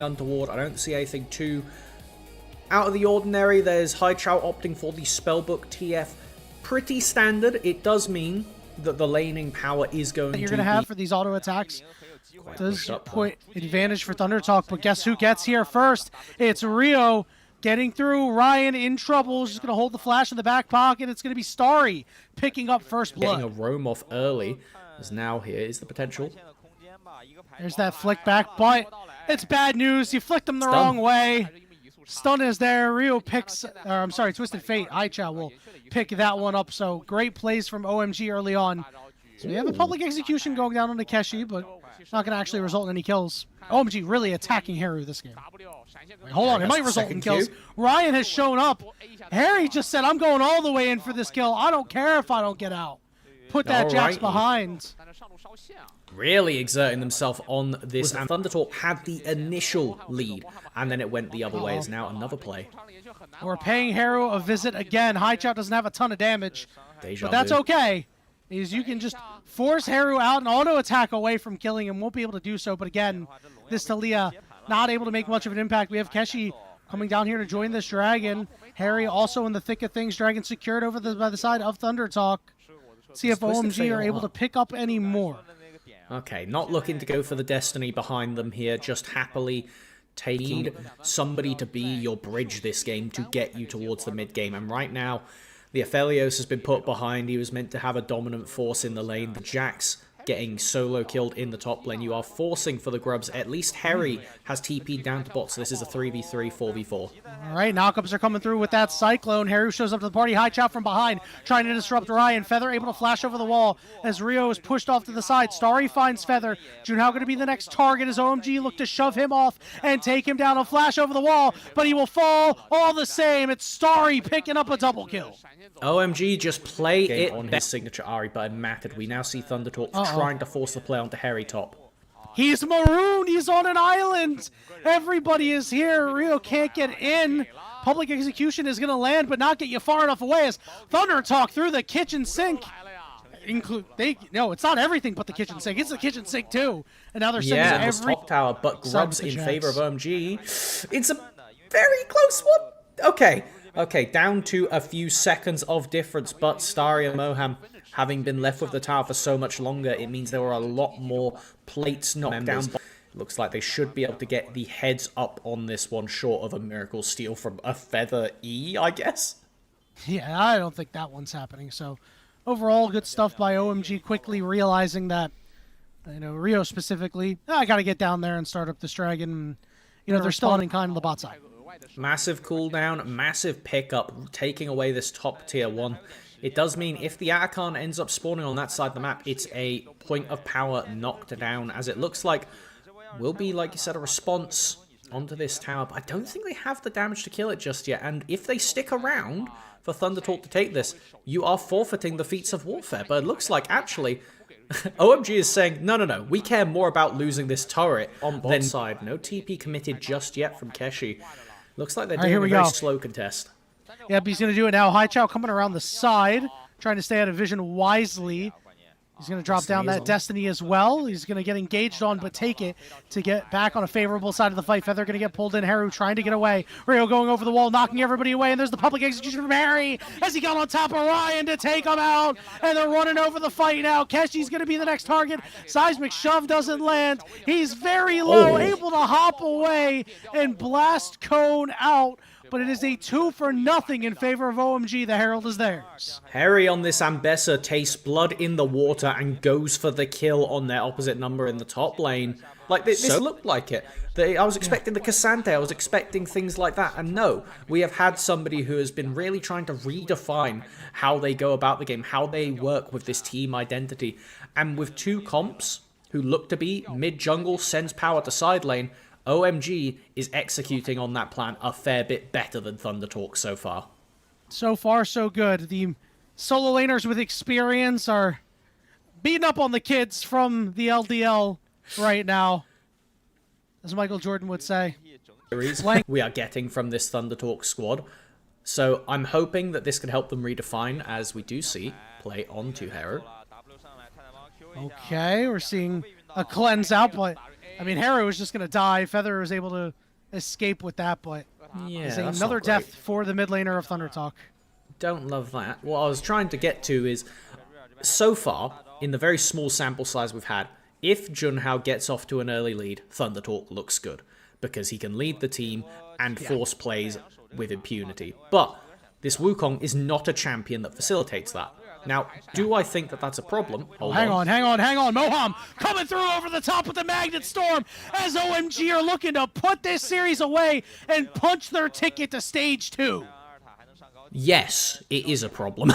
untoward. I don't see anything too out of the ordinary. There's Haichao opting for the Spellbook TF. Pretty standard. It does mean that the laning power is going to you're going to have for these auto attacks does put advantage for Thunder Talk, but guess who gets here first? It's Rio getting through. Ryan in trouble. Just going to hold the flash in the back pocket. It's going to be Starry picking up first blood. Getting a roam off early, as now here is the potential. There's that flick back, but it's bad news. You flicked him the wrong way. Stun is there. Rio picks, I'm sorry, Twisted Fate. Haichao will pick that one up. So great plays from OMG early on. So we have a public execution going down on Takeshi, but not going to actually result in any kills. OMG really attacking Haru this game. Wait, hold on, it might result in kills. Ryan has shown up. Harry just said, I'm going all the way in for this kill. I don't care if I don't get out. Put that Jax behind. Really exerting themselves on this. And Thunder Talk had the initial lead, and then it went the other way. Is now another play. We're paying Haru a visit again. Haichao doesn't have a ton of damage, but that's okay. Is you can just force Haru out and auto attack away from killing him. Won't be able to do so, but again, this Talia not able to make much of an impact. We have Keshi coming down here to join this Dragon. Harry also in the thick of things. Dragon secured over by the side of Thunder Talk. See if OMG are able to pick up any more. Okay, not looking to go for the destiny behind them here, just happily taking somebody to be your bridge this game to get you towards the mid game. And right now, the Aphelios has been put behind. He was meant to have a dominant force in the lane. The Jax getting solo killed in the top lane. You are forcing for the grubs. At least Harry has TP'd down to bot, so this is a 3v3, 4v4. All right, knockups are coming through with that Cyclone. Harry shows up to the party. Haichao from behind, trying to disrupt Ryan. Feather able to flash over the wall as Rio is pushed off to the side. Starry finds Feather. Junhao going to be the next target as OMG look to shove him off and take him down. A flash over the wall, but he will fall all the same. It's Starry picking up a double kill. OMG just play it on his signature Ari, but it mattered. We now see Thunder Talk trying to force the play onto Harry top. He's marooned. He's on an island. Everybody is here. Rio can't get in. Public execution is going to land, but not get you far enough away as Thunder Talk through the kitchen sink. No, it's not everything but the kitchen sink. It's the kitchen sink too. And now they're sending every top tower, but grubs in favor of OMG. It's a very close one. Okay, down to a few seconds of difference, but Starry and Moham, having been left with the tower for so much longer, it means there were a lot more plates knocked down. Looks like they should be able to get the heads up on this one, short of a miracle steal from a Feather E, I guess? Yeah, I don't think that one's happening. So, overall, good stuff by OMG, quickly realizing that, Rio specifically, I got to get down there and start up this Dragon. They're still on in kind of the bot side. Massive cooldown, massive pickup, taking away this top tier 1. It does mean if the Atakan ends up spawning on that side of the map, it's a point of power knocked down, as it looks like will be, like you said, a response onto this tower. But I don't think they have the damage to kill it just yet, and if they stick around for Thunder Talk to take this, you are forfeiting the feats of warfare. But it looks like, actually, OMG is saying, no, we care more about losing this turret on bot side. No TP committed just yet from Keshi. Looks like they're doing a very slow contest. Yep, he's going to do it now. Haichao coming around the side, trying to stay out of vision wisely. He's going to drop down that Destiny as well. He's going to get engaged on, but take it to get back on a favorable side of the fight. Feather going to get pulled in. Haru trying to get away. Rio going over the wall, knocking everybody away. And there's the public execution from Harry as he got on top of Ryan to take him out. And they're running over the fight now. Keshi's going to be the next target. Seismic shove doesn't land. He's very low, able to hop away and blast Cone out. But it is a 2-0 in favor of OMG. The Herald is theirs. Harry on this Ambessa tastes blood in the water and goes for the kill on their opposite number in the top lane. Like, this looked like it. I was expecting the Cassante, I was expecting things like that. And no, we have had somebody who has been really trying to redefine how they go about the game, how they work with this team identity. And with two comps who look to be mid-jungle, sends power to side lane, OMG is executing on that plan a fair bit better than Thunder Talk so far. So far, so good. The solo laners with experience are beating up on the kids from the LDL right now, as Michael Jordan would say. We are getting from this Thunder Talk squad. So I'm hoping that this can help them redefine, as we do see play onto Hero. Okay, we're seeing a cleanse out, but I mean, Haru was just going to die. Feather was able to escape with that, but Yeah, another death for the mid laner of Thunder Talk. Don't love that. What I was trying to get to is, so far, in the very small sample size we've had, if Junhao gets off to an early lead, Thunder Talk looks good, because he can lead the team and force plays with impunity. But this Wukong is not a champion that facilitates that. Now, do I think that that's a problem? Hang on. Moham coming through over the top with the Magnet Storm as OMG are looking to put this series away and punch their ticket to stage 2. Yes, it is a problem.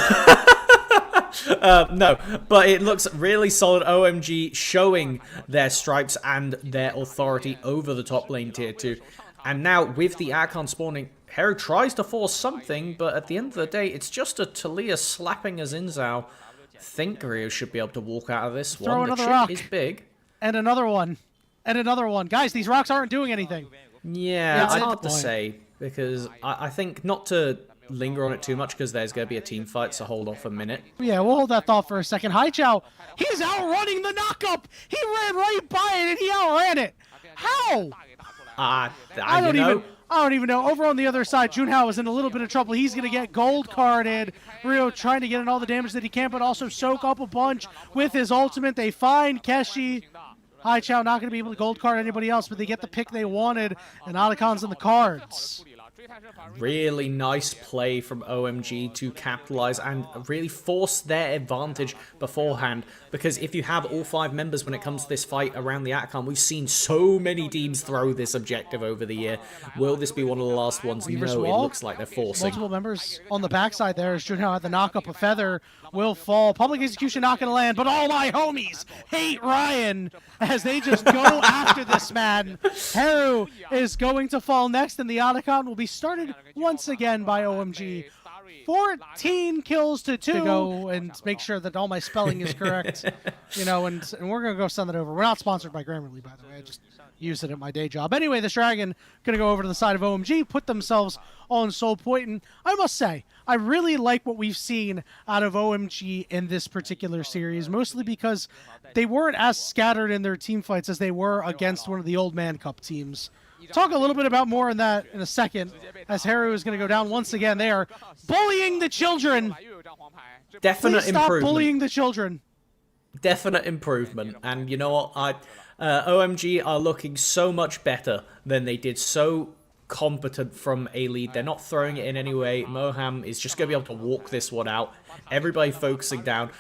No, but it looks really solid. OMG showing their stripes and their authority over the top lane tier 2. And now, with the Archon spawning, Haru tries to force something, but at the end of the day, it's just a Talia slapping a Xin Zhao. I think Rio should be able to walk out of this Throw one. another The rock. chip is big. And another one. And another one. Guys, these rocks aren't doing anything. Yeah, it's hard to say, because I think not to linger on it too much, because there's going to be a team fight, so hold off a minute. Yeah, we'll hold that thought for a second. Haichao, he's outrunning the knockup. He ran right by it, and he outran it. How? I don't even know. Over on the other side, Junhao is in a little bit of trouble. He's going to get gold carded. Rio trying to get in all the damage that he can, but also soak up a bunch with his ultimate. They find Keshi. Haichao not going to be able to gold card anybody else, but they get the pick they wanted, and Otacon's in the cards. Really nice play from OMG to capitalize and really force their advantage beforehand, because if you have all 5 members when it comes to this fight around the Archon, we've seen so many teams throw this objective over the year. Will this be one of the last ones? No, it looks like they're forcing. Multiple members on the backside there as Junhao had the knock-up. A feather will fall. Public execution not going to land, but all my homies hate Ryan as they just go after this man. Haru is going to fall next, and the Otacon will be started once again by OMG. 14 kills to 2 to go and make sure that all my spelling is correct. You know, and we're going to go send that over. We're not sponsored by Grammarly, by the way. I just use it at my day job. Anyway, this Dragon going to go over to the side of OMG, put themselves on Soul Point, and I must say, I really like what we've seen out of OMG in this particular series, mostly because they weren't as scattered in their team fights as they were against one of the Old Man Cup teams. Talk a little bit about more on that in a second, as Haru is going to go down once again. They are bullying the children. Definite Please stop improvement. bullying the children. Definite improvement. And you know what? OMG are looking so much better than they did. So competent from a lead. They're not throwing it in any way. Moham is just going to be able to walk this one out. Everybody focusing down.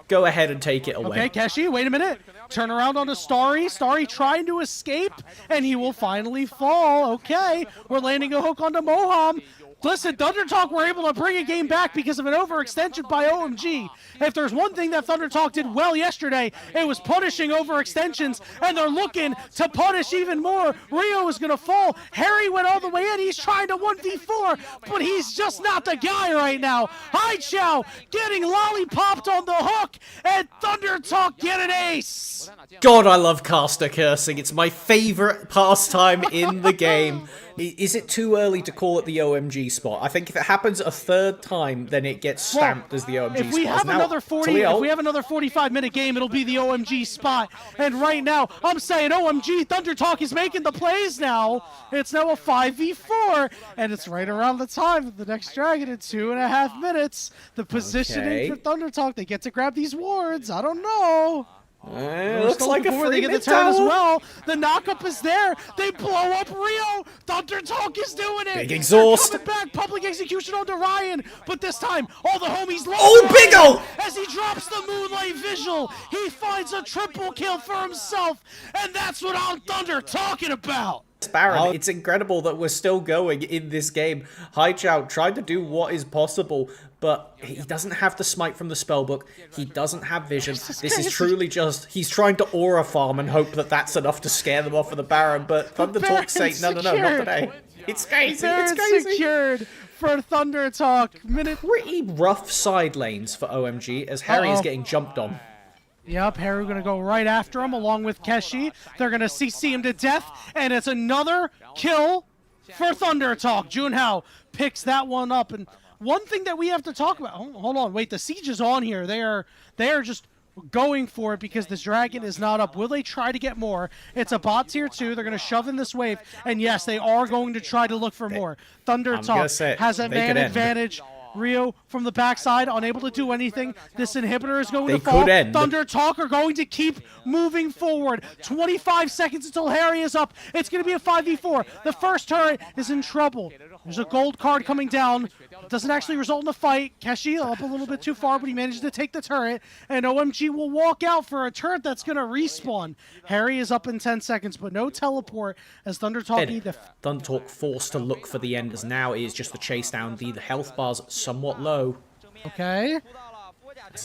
Go ahead and take it away. Okay, Keshi, wait a minute. Turn around onto Starry. Starry trying to escape, and he will finally fall. Okay, we're landing a hook onto Moham. Listen, Thunder Talk were able to bring a game back because of an overextension by OMG. If there's one thing that Thunder Talk did well yesterday, it was punishing overextensions, and they're looking to punish even more. Rio is going to fall. Harry went all the way in. He's trying to 1v4, but he's just not the guy right now. Haichao getting lollipopped on the hook, and Thunder Talk get an ace. God, I love caster cursing. It's my favorite pastime in the game. Is it too early to call it the OMG spot? I think if it happens a 3rd time, then it gets stamped as the OMG spot. If we have another 45-minute game, it'll be the OMG spot. And right now, I'm saying OMG, Thunder Talk is making the plays now. It's now a 5v4, and it's right around the time of the next Dragon in 2.5 minutes. The positioning for Thunder Talk, they get to grab these wards. I don't know. Looks like a free they get the turn as well. The knockup is there. They blow up Rio. Thunder Talk is doing it. Big exhaust. They're coming back. Public execution onto Ryan. But this time, all the homies love Big ol'! as he drops the Moonlight Visual. He finds a triple kill for himself. And that's what I'm Thunder talking about. Baron, it's incredible that we're still going in this game. Haichao tried to do what is possible, but he doesn't have the smite from the spellbook. He doesn't have vision. This is truly just, he's trying to aura farm and hope that that's enough to scare them off of the Baron, but Thunder Talk say, no, not today. It's crazy, it's crazy. Secured for Thunder Talk. Pretty rough side lanes for OMG as Harry is getting jumped on. Yep, Haru gonna go right after him along with Keshi. They're gonna CC him to death, and it's another kill for Thunder Talk. Junhao picks that one up, and one thing that we have to talk about. Hold on, wait. The siege is on here. They are just going for it because this dragon is not up. Will they try to get more? It's a bot tier 2. They're going to shove in this wave. And yes, they are going to try to look for more. Thunder Talk has a man advantage. Rio from the backside, unable to do anything. This inhibitor is going to fall. Thunder Talk are going to keep moving forward. 25 seconds until Harry is up. It's going to be a 5v4. The first turret is in trouble. There's a gold card coming down. It doesn't actually result in a fight. Keshi up a little bit too far, but he manages to take the turret. And OMG will walk out for a turret that's going to respawn. Harry is up in 10 seconds, but no teleport as Thunder Talk need the... Thunder Talk forced to look for the end as now it is just the chase down. The health bars somewhat low. Okay.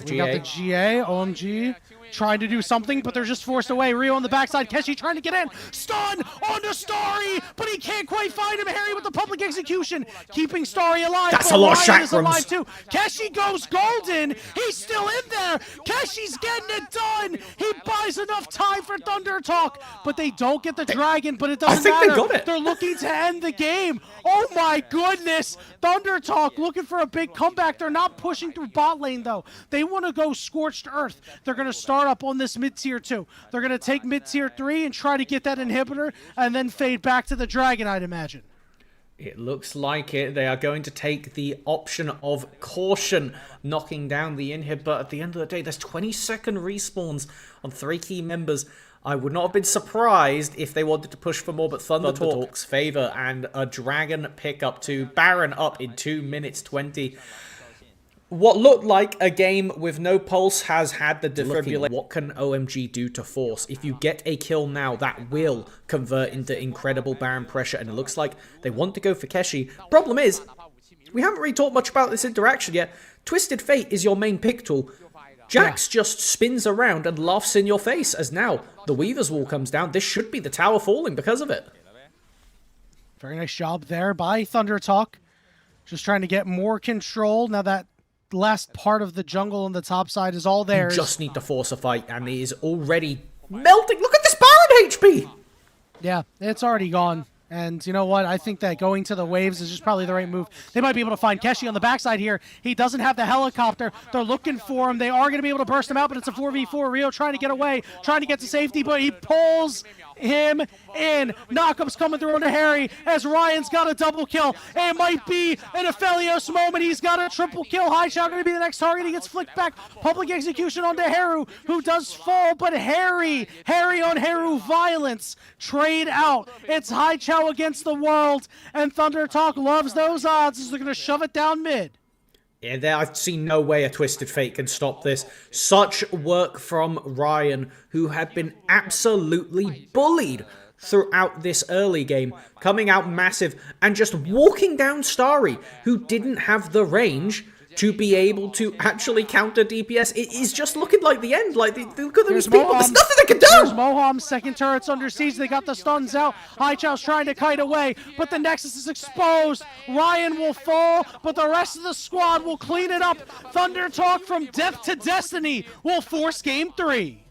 We got the GA, OMG, trying to do something, but they're just forced away. Rio on the backside, Keshi trying to get in. Stun onto Starry, but he can't quite find him. Harry with the public execution, keeping Starry alive. That's a lot of chakrams. Too. Keshi goes golden. He's still in there. Keshi's getting it done. He buys enough time for Thunder Talk, but they don't get the dragon, but it doesn't matter. I think they got it. They're looking to end the game. Oh my goodness. Thunder Talk looking for a big comeback. They're not pushing through bot lane, though. They want to go scorched earth. They're going to start up on this mid-tier 2. They're going to take mid-tier 3 and try to get that inhibitor and then fade back to the dragon, I'd imagine. It looks like it. They are going to take the option of caution, knocking down the inhib, but at the end of the day, there's 20-second respawns on 3 key members. I would not have been surprised if they wanted to push for more, but Thunder Talk's favor and a dragon pickup to Baron up in 2 minutes 20. What looked like a game with no pulse has had the defibrillator. What can OMG do to force? If you get a kill now, that will convert into incredible Baron pressure, and it looks like they want to go for Keshi. Problem is, we haven't really talked much about this interaction yet. Twisted Fate is your main pick tool. Jax just spins around and laughs in your face as now the Weaver's Wall comes down. This should be the tower falling because of it. Very nice job there by Thunder Talk. Just trying to get more control now that last part of the jungle on the top side is all theirs. You just need to force a fight, and it is already melting. Look at this Baron HP! Yeah, it's already gone. And you know what? I think that going to the waves is just probably the right move. They might be able to find Keshi on the backside here. He doesn't have the helicopter. They're looking for him. They are going to be able to burst him out, but it's a 4v4. Rio trying to get away, trying to get to safety, but he pulls him in. Knockup's coming through onto Harry as Ryan's got a double kill. It might be an Aphelios moment. He's got a triple kill. Haichao going to be the next target. He gets flicked back. Public execution onto Haru, who does fall, but Harry on Haru violence. Trade out. It's Haichao against the world, and Thunder Talk loves those odds as they're going to shove it down mid. Yeah, I've seen no way a Twisted Fate can stop this. Such work from Ryan, who had been absolutely bullied throughout this early game, coming out massive and just walking down Starry, who didn't have the range to be able to actually counter DPS. It is just looking like the end. Like, look at these people. There's nothing they can do. There's Moham's second turret's under siege. They got the stuns out. Haichao's trying to kite away, but the Nexus is exposed. Ryan will fall, but the rest of the squad will clean it up. Thunder Talk from death to destiny will force game 3.